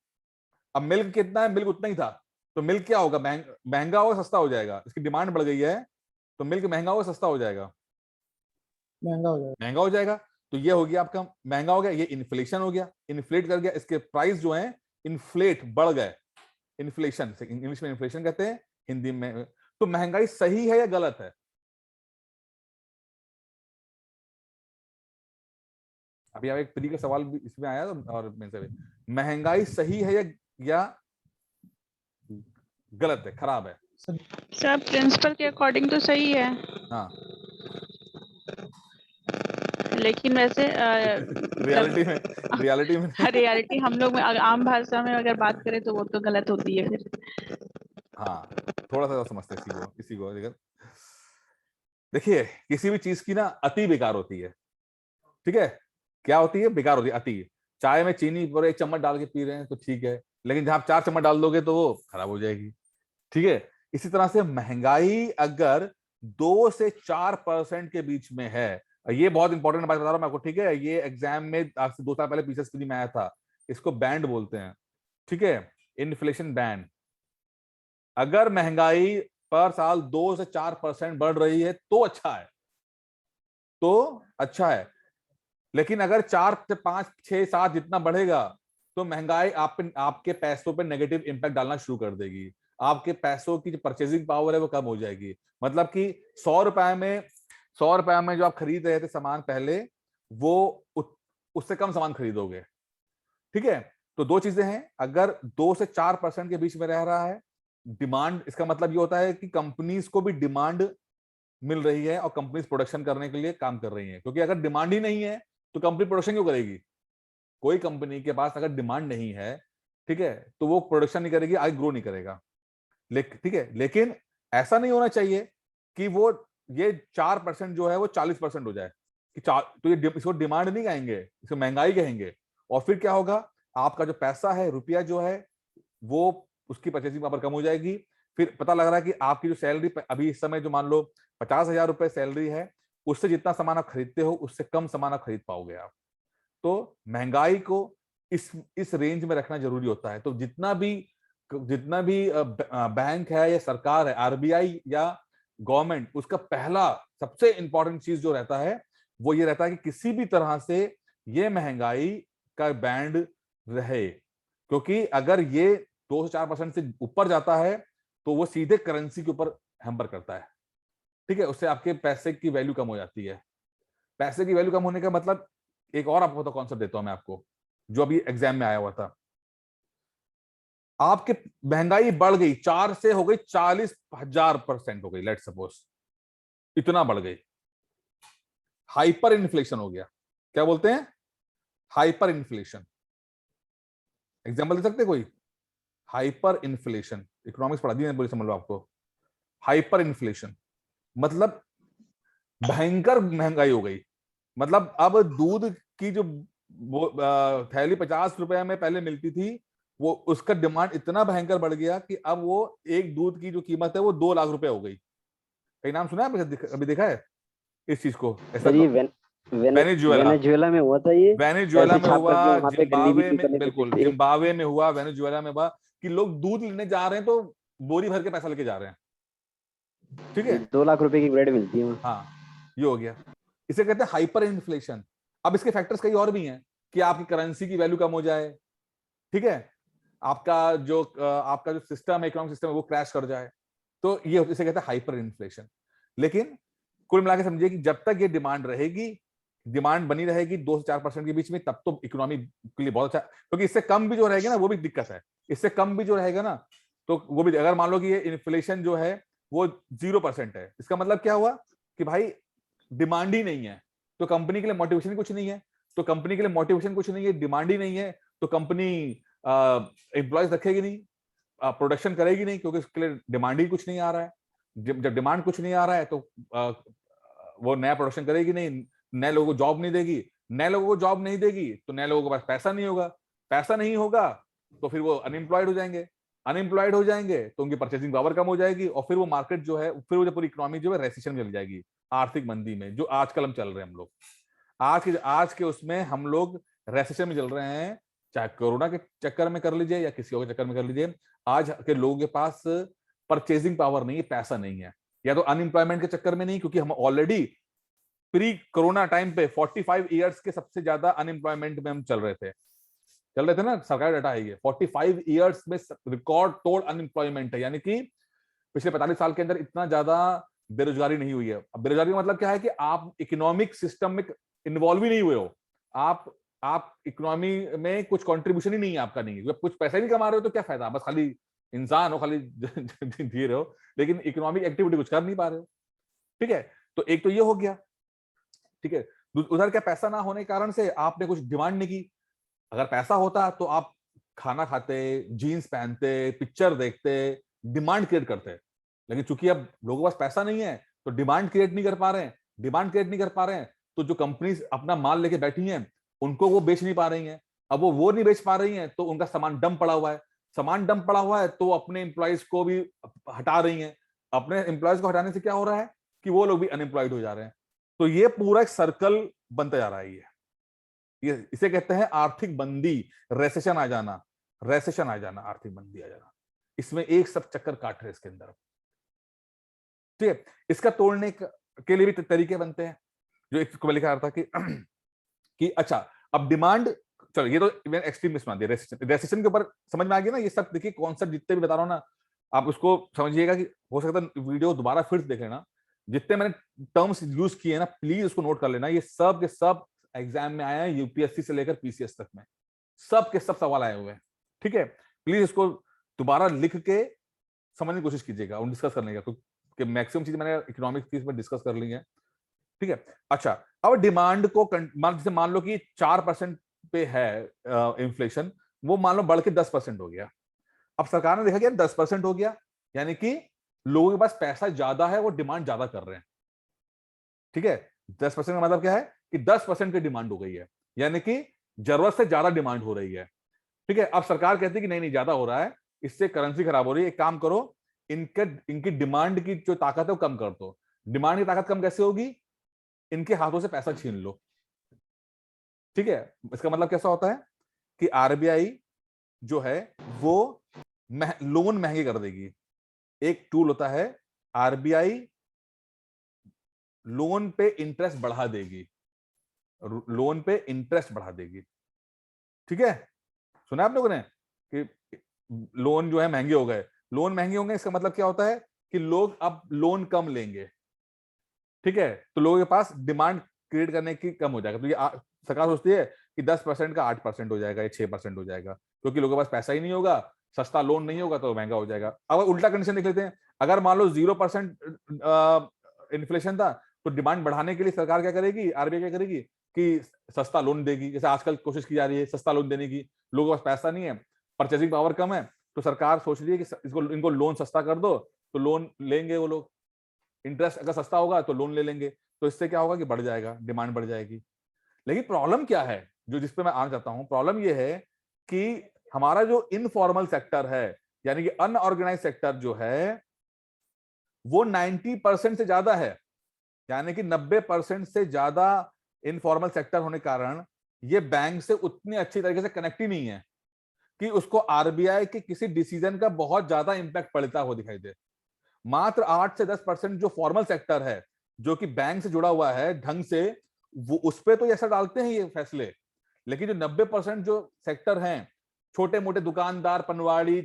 अब मिल्क कितना है? मिल्क उतना ही था, तो मिल्क क्या होगा? महंगा होगा, सस्ता हो जाएगा। इसकी डिमांड बढ़ गई है तो मिल्क महंगा होगा, सस्ता हो जाएगा, महंगा हो जाएगा। महंगा हो जाएगा। तो ये हो गया आपका महंगा हो गया, ये इन्फ्लेशन हो गया, इन्फ्लेट कर गया, इसके प्राइस जो है इन्फ्लेट बढ़ गए। इन्फ्लेशन से इंग्लिश में इन्फ्लेशन कहते हैं, हिंदी में। तो महंगाई सही है या गलत है? अभी आप एक प्री का सवाल भी इसमें आया और मेरे से भी, महंगाई सही है या गलत है, खराब है? सर प्रिंसिपल के अकॉर्डिंग तो सही है, हाँ, लेकिन वैसे रियलिटी में, रियलिटी में रियलिटी हम लोग में आम भाषा में अगर बात करें तो वो तो गलत होती है फिर। हाँ, थोड़ा सा समझते हैं इसी को लेकर। देखिए, किसी भी चीज की ना अति बेकार होती है। ठीक है, क्या होती है? बेकार होती है, अति। चाय में चीनी पर 1 चम्मच डाल के पी रहे हैं तो ठीक है, लेकिन जहां आप 4 चम्मच डाल दोगे तो वो खराब हो जाएगी। ठीक है, इसी तरह से महंगाई अगर 2 से 4% के बीच में है, ये बहुत इंपॉर्टेंट बात बता रहा हूं मैं आपको। ठीक है, ये एग्जाम में आज से 2 साल पहले पीसीएस में आया था, इसको बैंड बोलते हैं। ठीक है, इन्फ्लेशन बैंड। अगर महंगाई पर साल 2 से 4% बढ़ रही है तो अच्छा है, तो अच्छा है। लेकिन अगर 4 से 5, 6, 7 जितना बढ़ेगा तो महंगाई आपके पैसों पे नेगेटिव इंपैक्ट डालना शुरू कर देगी। आपके पैसों की जो परचेजिंग पावर है वो कम हो जाएगी। मतलब कि 100 रुपए में जो आप खरीद रहे थे सामान पहले, वो उससे कम सामान खरीदोगे। ठीक है, तो 2 चीजें हैं। अगर 2 से 4% के बीच में रह रहा है डिमांड, इसका मतलब ये होता है कि कंपनीज को भी डिमांड मिल रही है और कंपनीज प्रोडक्शन करने के लिए काम कर रही है। क्योंकि अगर डिमांड ही नहीं है तो कंपनी प्रोडक्शन क्यों करेगी? कोई कंपनी के पास अगर डिमांड नहीं है, ठीक है, तो वो प्रोडक्शन नहीं करेगी, आगे ग्रो नहीं करेगा। ठीक है, लेकिन ऐसा नहीं होना चाहिए कि वो ये 4% जो है वो 40% हो जाए कि तो ये इसको डिमांड नहीं कहेंगे, इसको महंगाई कहेंगे। और फिर क्या होगा, आपका जो पैसा है, रुपया जो है, वो उसकी परचेसिंग पावर कम हो जाएगी। फिर पता लग रहा है कि आपकी जो सैलरी अभी इस समय जो मान लो 50,000 रुपए सैलरी है, उससे जितना सामान आप खरीदते हो उससे कम सामान आप खरीद पाओगे आप। तो महंगाई को इस रेंज में रखना जरूरी होता है। तो जितना भी बैंक है या सरकार है, आरबीआई या गवर्नमेंट, उसका पहला सबसे इंपॉर्टेंट चीज जो रहता है वो ये रहता है कि किसी भी तरह से ये महंगाई का बैंड रहे, क्योंकि अगर ये 2 से 4% से ऊपर जाता है तो वो सीधे करेंसी के ऊपर हैम्पर करता है। ठीक है, उससे आपके पैसे की वैल्यू कम हो जाती है। पैसे की वैल्यू कम होने का मतलब, एक और आपको कॉन्सेप्ट देता हूं मैं आपको, जो अभी एग्जाम में आया हुआ था। आपके महंगाई बढ़ गई, 4 से हो गई 40,000% हो गई, लेट सपोज, इतना बढ़ गई, हाइपर इन्फ्लेशन हो गया। क्या बोलते हैं? Hyper inflation. एग्जाम्पल दे सकते कोई? हाइपर इन्फ्लेशन, इकोनॉमिक्स पढ़ा दी है, बोली समझ लो आपको। हाइपर इन्फ्लेशन मतलब भयंकर महंगाई हो गई। मतलब अब दूध की जो थैली 50 रुपए में पहले मिलती थी, वो उसका डिमांड इतना भयंकर बढ़ गया कि अब वो एक दूध की जो कीमत है वो 2 लाख रुपए हो गई। कहीं नाम सुना है अभी देखा है इस चीज को? ऐसा सर ये वेनेजुएला, वेनेजुएला में हुआ था ये, वेनेजुएला ऐसे में छाप हुआ, करके वहां पे गन्ने की जिम्बाब्वे में, पीपल बिल्कुल बेचते थे। जिम्बाब्वे में हुआ, वेनेजुएला में हुआ कि लोग दूध लेने जा रहे हैं तो बोरी भर के पैसा लेके जा रहे हैं। ठीक है, 2 लाख रुपए की ब्रेड मिलती है वहाँ। हाँ, ये हो गया। इसे कहते हैं हाइपर इन्फ्लेशन। अब इसके फैक्टर्स कई और भी हैं कि आपकी करेंसी की वैल्यू कम हो जाए, ठीक है, आपका जो सिस्टम है, इकोनॉमिक सिस्टम है, वो क्रैश कर जाए। तो ये इसे कहते हैं हाइपर इन्फ्लेशन। लेकिन कुल मिला के समझिए कि जब तक ये डिमांड रहेगी, डिमांड बनी रहेगी 2 से 4% के बीच में, तब तो इकोनॉमी के लिए बहुत अच्छा। क्योंकि इससे कम भी जो रहेगी ना वो भी दिक्कत है। इससे कम भी जो रहेगा ना तो वो भी, अगर मान लो कि ये इन्फ्लेशन जो है वो 0% है, इसका मतलब क्या हुआ कि भाई डिमांड ही नहीं है, तो कंपनी के लिए मोटिवेशन कुछ नहीं है। तो कंपनी के लिए मोटिवेशन कुछ नहीं है, डिमांड ही नहीं है, तो कंपनी एम्प्लॉयज रखेगी नहीं, प्रोडक्शन करेगी नहीं, क्योंकि उसके लिए डिमांड ही कुछ नहीं आ रहा है। जब डिमांड कुछ नहीं आ रहा है तो वो नया प्रोडक्शन करेगी नहीं, नए लोगों को जॉब नहीं देगी, नए लोगों को जॉब नहीं देगी तो नए लोगों के पास पैसा नहीं होगा, पैसा नहीं होगा तो फिर वो अनएम्प्लॉयड हो जाएंगे, अनएम्प्लॉयड हो जाएंगे तो उनकी परचेसिंग पावर कम हो जाएगी, और फिर वो मार्केट जो है, फिर वो पूरी इकोनॉमी जो है रेसिशन में चली जाएगी, आर्थिक मंदी में, जो आजकल हम चल रहे हैं हम लोग। आज के उसमें हम लोग रेसिशन में चल रहे हैं, चाहे कोरोना के चक्कर में कर लीजिए या किसी और के चक्कर में कर लीजिए। आज के लोगों के पास परचेसिंग पावर नहीं है, पैसा नहीं है, या तो अनएम्प्लॉयमेंट के चक्कर में नहीं, क्योंकि हम ऑलरेडी प्री कोरोना टाइम पे 45 इयर्स के सबसे ज्यादा अनएम्प्लॉयमेंट में हम चल रहे थे ना, सरकारी डाटा है ये। 45 इयर्स में रिकॉर्ड तोड़ अनएम्प्लॉयमेंट है, यानी कि पिछले 45 साल के अंदर इतना ज्यादा बेरोजगारी नहीं हुई है। अब बेरोजगारी का मतलब क्या है कि आप इकोनॉमिक सिस्टम में इन्वॉल्व ही नहीं हुए हो, आप इकोनॉमी में कुछ कंट्रीब्यूशन ही नहीं है आपका, नहीं, जब कुछ पैसा ही नहीं कमा रहे हो तो क्या फायदा, बस खाली इंसान हो, खाली जी रहे हो, लेकिन इकोनॉमिक एक्टिविटी कुछ कर नहीं पा रहे हो। ठीक है, तो एक तो ये हो गया। ठीक है, उधर क्या पैसा ना होने के कारण से आपने कुछ डिमांड नहीं की। अगर पैसा होता तो आप खाना खाते, जीन्स पहनते, पिक्चर देखते, डिमांड क्रिएट करते। लेकिन चूंकि अब लोगों के पास पैसा नहीं है तो डिमांड क्रिएट नहीं कर पा रहे हैं, डिमांड क्रिएट नहीं कर पा रहे हैं, तो जो कंपनीज अपना माल लेके बैठी हैं उनको वो बेच नहीं पा रही हैं। अब वो नहीं बेच पा रही हैं तो उनका सामान डंप पड़ा हुआ है, सामान डंप पड़ा हुआ है तो अपने एम्प्लॉयज को भी हटा रही हैं। अपने एम्प्लॉयज को हटाने से क्या हो रहा है कि वो लोग भी अनएम्प्लॉयड हो जा रहे हैं। तो ये पूरा एक सर्कल बनता जा रहा है। ये इसे कहते हैं आर्थिक मंदी, रेसेशन आ जाना, रेसेशन आ जाना, आर्थिक मंदी आ जाना। इसमें एक सब चक्कर काट रहे इसके अंदर। ठीक है, इसका तोड़ने के लिए भी तरीके बनते हैं, जो एक को लिखा था कि अच्छा अब डिमांड, चलो ये तो मैंने एक्सट्रीम बना दिया, रेसेशन के ऊपर समझ में आ गया ना। ये सब देखिए कॉन्सेप्ट जितने भी बता रहा हूं ना, आप उसको समझिएगा कि हो सकता है वीडियो दोबारा फिर देख लेना, जितने मैंने टर्म्स यूज किए ना प्लीज उसको नोट कर लेना। ये सब के सब एग्जाम में आया है, यूपीएससी से लेकर पीसीएस तक में सब के सब सवाल आए हुए हैं। ठीक है, प्लीज इसको दोबारा लिख के समझने की कोशिश कीजिएगा और डिस्कस करने का, क्योंकि मैक्सिमम चीज मैंने इकोनॉमिक्स की इसमें डिस्कस कर ली है। ठीक है, अच्छा अब डिमांड को जैसे मान लो कि 4% पे है इन्फ्लेशन, वो मान लो बढ़ के 10% हो गया। अब सरकार ने देखा कि 10% हो गया, यानी कि लोगों के पास पैसा ज्यादा है, वो डिमांड ज्यादा कर रहे हैं। ठीक है, 10% का मतलब क्या है कि 10% की डिमांड हो गई है, यानी कि जरूरत से ज्यादा डिमांड हो रही है। ठीक है, अब सरकार कहती है कि नहीं नहीं ज्यादा हो रहा है, इससे करेंसी खराब हो रही है, एक काम करो, इनकी डिमांड की जो ताकत है वो कम कर दो। डिमांड की ताकत कम कैसे होगी? इनके हाथों से पैसा छीन लो। ठीक है, इसका मतलब कैसा होता है कि आरबीआई जो है वो लोन महंगे कर देगी। एक टूल होता है, आरबीआई लोन पे इंटरेस्ट बढ़ा देगी, लोन पे इंटरेस्ट बढ़ा देगी। ठीक है, सुना आप लोगों ने कि लोन जो है महंगे हो गए। लोन महंगे होंगे इसका मतलब क्या होता है कि लोग अब लोन कम लेंगे। ठीक है, तो लोगों के पास डिमांड क्रिएट करने की कम हो जाएगा। तो ये सरकार सोचती है कि 10% का 8% हो जाएगा या 6% हो जाएगा, क्योंकि लोगों के पास पैसा ही नहीं होगा, सस्ता लोन नहीं होगा तो महंगा हो जाएगा। अब उल्टा कंडीशन देख लेते हैं, अगर मान लो 0% इन्फ्लेशन था, तो डिमांड बढ़ाने के लिए सरकार क्या करेगी, आरबीआई क्या करेगी कि सस्ता लोन देगी। जैसे आजकल कोशिश की जा रही है सस्ता लोन देने की, लोगों के पास पैसा नहीं है, परचेजिंग पावर कम है, तो सरकार सोच रही है कि इनको लोन सस्ता कर दो, तो लोन लेंगे वो लोग। इंटरेस्ट अगर सस्ता होगा तो लोन ले लेंगे, तो इससे क्या होगा कि बढ़ जाएगा, डिमांड बढ़ जाएगी। लेकिन प्रॉब्लम क्या है, जो जिस पे मैं आना चाहता हूं, प्रॉब्लम ये है कि हमारा जो इनफॉर्मल सेक्टर है, यानी कि अनऑर्गेनाइज सेक्टर जो है, वो 90% से ज्यादा है, यानी कि 90% से ज्यादा इनफॉर्मल सेक्टर होने के कारण ये बैंक से उतनी अच्छी तरीके से कनेक्ट ही नहीं है कि उसको आरबीआई के किसी डिसीजन का बहुत ज्यादा इंपैक्ट पड़ता हो दिखाई दे। मात्र 8 से 10% जो फॉर्मल सेक्टर है, जो कि बैंक से जुड़ा हुआ है ढंग से, वो उस पर तो ये असर डालते हैं ये फैसले। लेकिन जो 90% जो सेक्टर हैं, छोटे मोटे दुकानदार, पनवाड़ी,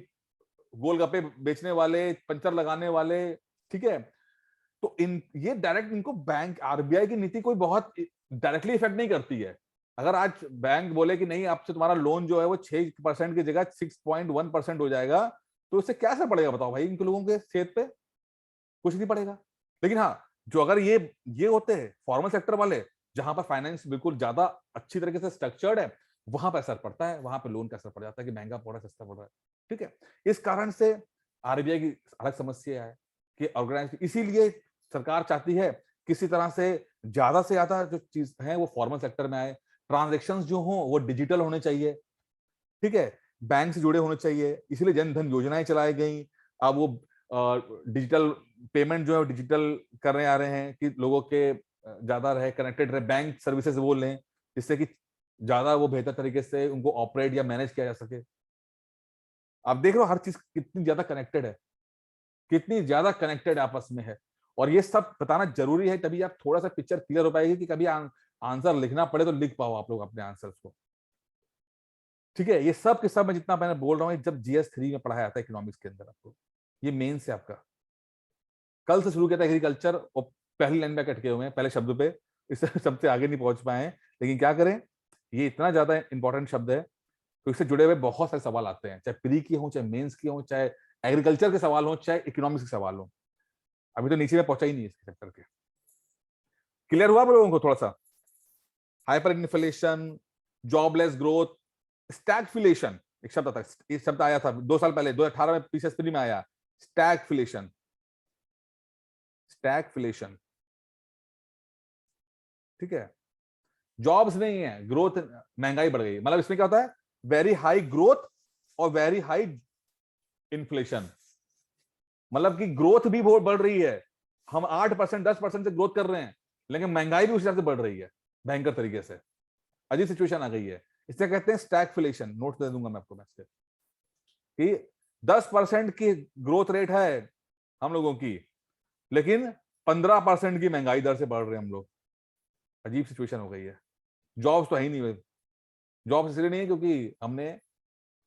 गोलगप्पे बेचने वाले, पंचर लगाने वाले, ठीक है, तो ये डायरेक्ट इनको बैंक, आरबीआई की नीति कोई बहुत डायरेक्टली इफेक्ट नहीं करती है। अगर आज बैंक बोले कि नहीं, आपसे तुम्हारा लोन जो है वो 6% की जगह 6.1% हो जाएगा, तो उससे क्या असर पड़ेगा बताओ भाई इन लोगों के सेहत पे? कुछ नहीं पड़ेगा। लेकिन हाँ, जो अगर ये होते हैं फॉर्मल सेक्टर वाले, जहां पर फाइनेंस बिल्कुल ज्यादा अच्छी तरीके से स्ट्रक्चर्ड है, वहां पर असर पड़ता है, वहां पर लोन का असर पड़ जाता है कि महंगा पड़ रहा है, सस्ता पड़ रहा है। ठीक है, इस कारण से आरबीआई की अलग समस्या है कि ऑर्गेनाइज, इसीलिए सरकार चाहती है किसी तरह से ज्यादा जो चीज है वो फॉर्मल सेक्टर में आए, ट्रांजेक्शन्स जो हो वो डिजिटल होने चाहिए। ठीक है, बैंक से जुड़े होने चाहिए, इसीलिए जन धन योजनाएं चलाई गई। अब वो डिजिटल पेमेंट जो है डिजिटल करने आ रहे हैं कि लोगों के ज्यादा रहे, कनेक्टेड रहे, बैंक सर्विसेज वो लें, जिससे कि ज्यादा वो बेहतर तरीके से उनको ऑपरेट या मैनेज किया जा सके। आप देख रहे हो हर चीज कितनी ज्यादा कनेक्टेड है, कितनी ज्यादा कनेक्टेड आपस में है, और ये सब बताना जरूरी है, तभी आप थोड़ा सा पिक्चर क्लियर हो पाएगी कि कभी आंसर लिखना पड़े तो लिख पाओ आप लोग अपने आंसर्स को। ठीक है, ये सब के सब मैं जितना मैंने बोल रहा हूँ, जब GS3 में पढ़ाया जाता है इकोनॉमिक्स के अंदर, आपको ये मेन से आपका कल से शुरू किया था एग्रीकल्चर, और पहली लाइन में अटके हुए हैं, पहले शब्द पे, इससे शब्द से आगे नहीं पहुंच पाए हैं। लेकिन क्या करें, ये इतना ज्यादा इंपॉर्टेंट शब्द है, तो इससे जुड़े हुए बहुत सारे सवाल आते हैं, चाहे प्री की हो, चाहे मेंस की हो, चाहे एग्रीकल्चर के सवाल हो, चाहे इकोनॉमिक्स के सवाल हो। अभी तो नीचे में पहुंचा ही नहीं इसके सेक्टर के। क्लियर हुआ आप लोगों को थोड़ा सा? Hyper inflation, jobless growth, stagflation, एक शब्द था, ये शब्द आया था 2 साल पहले, 2018 में पीसीएस प्री में आया, स्टैगफ्लेशन। स्टैगफ्लेशन, ठीक है, जॉब्स नहीं है, ग्रोथ, महंगाई बढ़ गई, मतलब इसमें क्या होता है, वेरी हाई ग्रोथ और वेरी हाई इन्फ्लेशन, मतलब कि ग्रोथ भी बहुत बढ़ रही है, हम 8% 10% से ग्रोथ कर रहे हैं, लेकिन महंगाई भी उस हिसाब से बढ़ रही है भयंकर तरीके से। अजीब सिचुएशन आ गई है, इसे कहते हैं स्टैगफ्लेशन। नोट दे दूंगा मैं आपको मैच कि 10% की ग्रोथ रेट है हम लोगों की, लेकिन 15% की महंगाई दर से बढ़ रहे हैं हम लोग। अजीब सिचुएशन हो गई है। जॉब्स तो है ही नहीं, जॉब्स इसलिए नहीं है क्योंकि हमने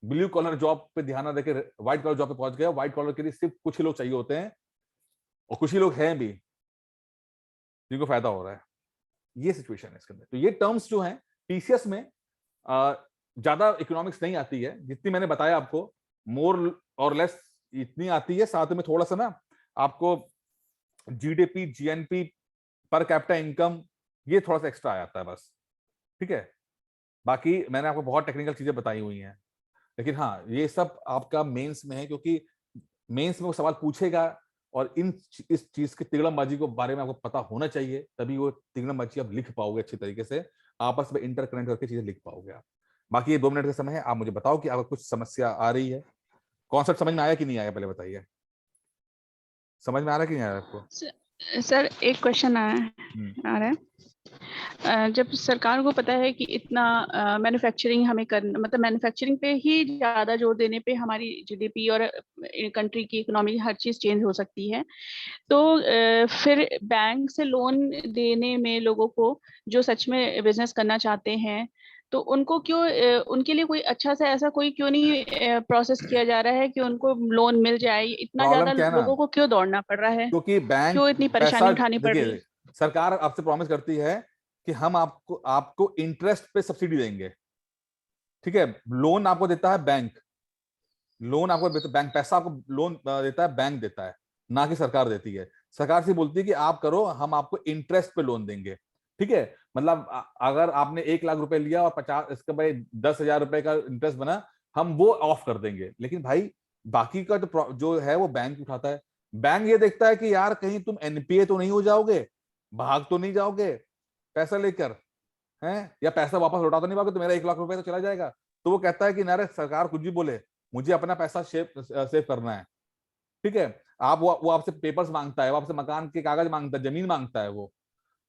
ब्लू कॉलर जॉब पे ध्यान ना देके व्हाइट कॉलर जॉब पे पहुंच गया। व्हाइट कॉलर के लिए सिर्फ कुछ ही लोग चाहिए होते हैं, और कुछ ही लोग हैं भी जिनको फायदा हो रहा है। ये सिचुएशन है इसके अंदर। तो ये टर्म्स जो हैं टीसीएस में ज्यादा इकोनॉमिक्स नहीं आती है, जितनी मैंने बताया आपको, मोर और लेस इतनी आती है। साथ में थोड़ा सा ना आपको GDP, GNP, per capita income, ये थोड़ा सा एक्स्ट्रा आ जाता है बस। ठीक है, बाकी मैंने आपको बहुत टेक्निकल चीजें बताई हुई हैं, लेकिन हाँ ये सब आपका मेंस में है, क्योंकि मेंस में वो सवाल पूछेगा और इस चीज की तिगड़मबाजी को बारे में आपको पता होना चाहिए, तभी वो तिगड़मबाजी आप लिख पाओगे अच्छी तरीके से, आपस में इंटरकनेक्ट करके चीजें लिख पाओगे आप। बाकी ये 2 मिनट का समय है, आप मुझे बताओ कि आपको कुछ समस्या आ रही है। कॉन्सेप्ट समझ में आया कि नहीं आया, पहले बताइए। समझ में आ रहा है कि नहीं आ रहा है आपको? सर एक क्वेश्चन आ रहा है। जब सरकार को पता है कि इतना मैन्युफैक्चरिंग हमें करना, मतलब मैन्युफैक्चरिंग पे ही ज्यादा जोर देने पे हमारी जीडीपी और कंट्री की इकोनॉमी हर चीज चेंज हो सकती है, तो फिर बैंक से लोन देने में लोगों को जो सच में बिजनेस करना चाहते हैं, तो उनको क्यों उनके लिए कोई अच्छा सा ऐसा कोई क्यों नहीं प्रोसेस किया जा रहा है कि उनको लोन मिल जाए? इतना प्रॉब्लम ज्यादा क्या है ना, लोगों को क्यों दौड़ना पड़ रहा है? क्योंकि बैंक क्यों इतनी पैसा, परेशानी उठानी पड़ रही है? देखिए सरकार आपसे प्रॉमिस करती है कि हम आपको इंटरेस्ट पे सब्सिडी देंगे, ठीक है। लोन आपको देता है बैंक, लोन आपको बैंक, पैसा आपको लोन देता है बैंक देता है, ना कि सरकार देती है। सरकार से बोलती है कि आप करो, हम आपको इंटरेस्ट पे लोन देंगे, ठीक है। मतलब अगर आपने 1 लाख रुपए लिया और 50 इसका भाई 10,000 रुपए का इंटरेस्ट बना, हम वो ऑफ कर देंगे। लेकिन भाई बाकी का तो जो है वो बैंक उठाता है। बैंक ये देखता है कि यार कहीं तुम एनपीए तो नहीं हो जाओगे, भाग तो नहीं जाओगे पैसा लेकर, हैं, या पैसा वापस लौटा तो नहीं पाओगे, तो मेरा 1 लाख रुपए तो चला जाएगा। तो वो कहता है कि ना रे सरकार कुछ भी बोले, मुझे अपना पैसा सेव करना है, ठीक है। वो आपसे पेपर्स मांगता है, वो आपसे मकान के कागज मांगता है, जमीन मांगता है वो,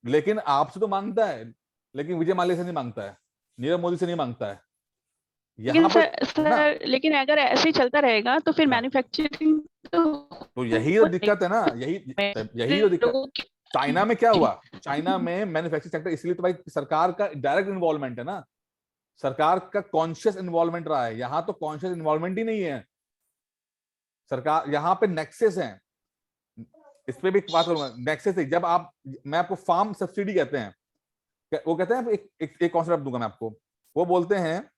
लेकिन आपसे तो मांगता है, लेकिन विजय माल्या से नहीं मांगता है, नीरव मोदी से नहीं मांगता है। लेकिन यहाँ पर ना, सर लेकिन अगर ऐसे ही चलता रहेगा तो फिर हाँ, मैन्युफैक्चरिंग तो यही तो दिक्कत है ना, यही तो दिक्कत। लोगों की चाइना में क्या हुआ, चाइना में मैन्युफैक्चरिंग सेक्टर, इसलिए तो भाई सरकार का डायरेक्ट इन्वॉल्वमेंट है ना, सरकार का कॉन्शियस इन्वॉल्वमेंट रहा है। यहां तो कॉन्शियस इन्वॉल्वमेंट ही नहीं है। सरकार यहाँ पे नेक्सेस है, इस पे भी बात करूंगा। नेक्सेस है, जब आप, मैं आपको फार्म सब्सिडी कहते हैं, वो कहते हैं एक कॉन्सेप्ट दूंगा मैं आपको। वो बोलते हैं